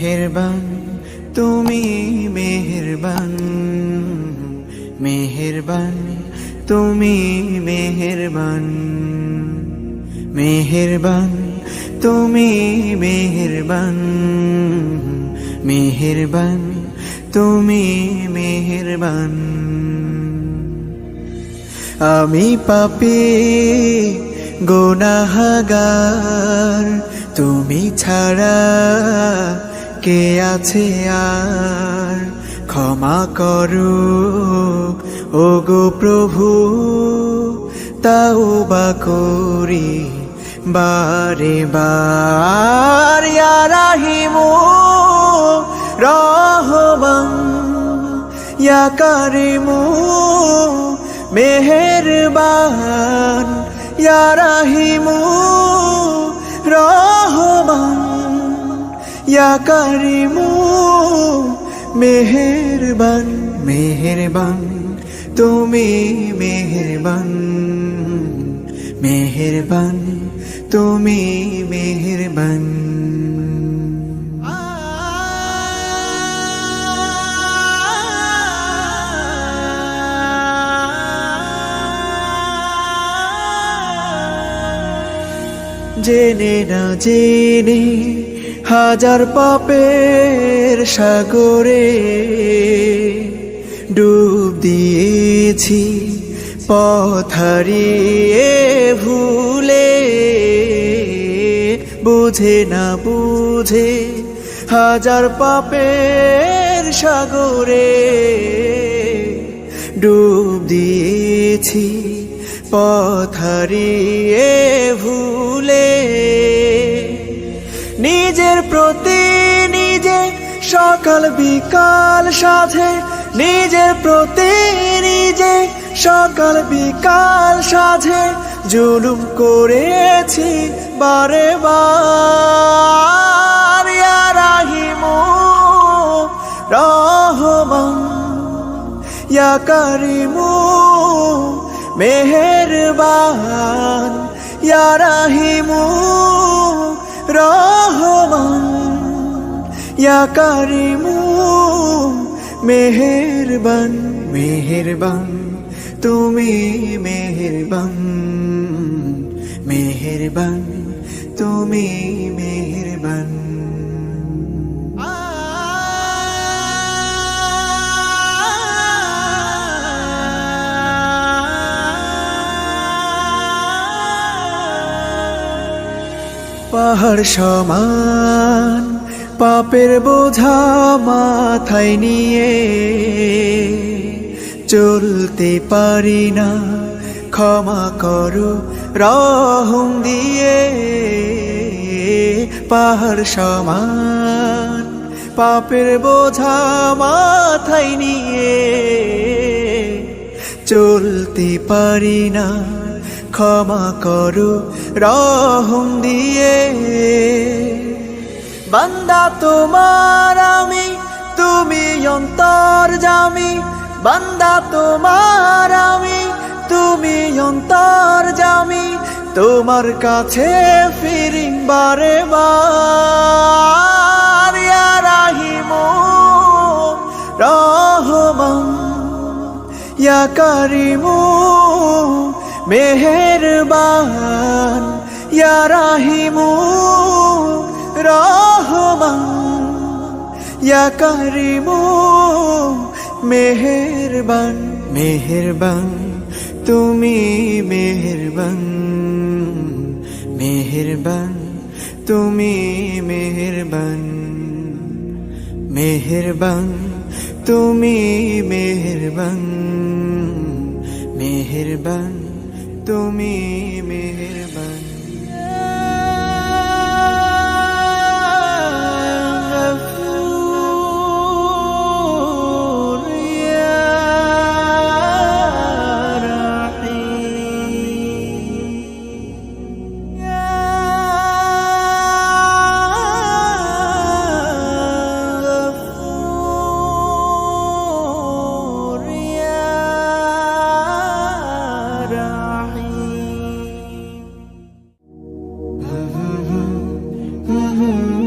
মেহেরবান তুমি মেহেরবান, মেহেরবান তুমি মেহেরবান, মেহেরবান তুমি মেহেরবান, মেহেরবান তুমি মেহেরবান। আমি পাপী গুনাহগার, তুমি ছাড়া কে আছে আর? ক্ষমা করো ওগো প্রভু, তাওবা করি বারে বার। ইয়া রাহিমু রহমান, ইয়া কারিমু মেহেরবান, ইয়া রাহিমু রহমান, ইয়া কারিমু মেহেরবান। মেহেরবান তুমি মেহেরবান, মেহেরবান তুমি মেহেরবান। জেনে না জেনে হাজার পাপের সাগরে ডুব দিয়েছি, পথ হারিয়ে ভুলে। বুঝে না বুঝে হাজার পাপের সাগরে ডুব দিয়েছি, পথ হারিয়ে ভুলে। নিজের প্রতি নিজে সকাল বিকাল সাধে, নিজের প্রতি নিজে সকাল বিকাল সাধে জুলুম করেছি বারে বার। ইয়া রাহিমু রহমান, ইয়া কারিমু মেহেরবান, ইয়া রাহিমু রহমান, ইয়া কারিমু মেহেরবান। মেহেরবান তুমি মেহেরবান, মেহেরবান তুমি মেহেরবান। পাহাড় সমান পাপের বোঝা মাথায় নিয়ে চলতে পারি না, ক্ষমা করো রহম দিয়ে। পাহাড় সমান পাপের বোঝা মাথায় নিয়ে চলতে পারি না, ক্ষমা করো রহম দিয়ে। বান্দা তোমার আমি, তুমি অন্তর্যামী। বান্দা তোমার আমি, তুমি অন্তর্যামী। তোমার কাছে ফিরি বারে বার। ইয়া রাহিমু রহমান, ইয়া কারিমু মেহেরবান, ইয়া রাহিমু রহমান, ইয়া কারিমু মেহেরবান। মেহেরবান তুমি মেহেরবান, মেহেরবান তুমি মেহেরবান, মেহেরবান তুমি মেহেরবান, মেহেরবান তুমি মেহেরবান। Mm-hmm.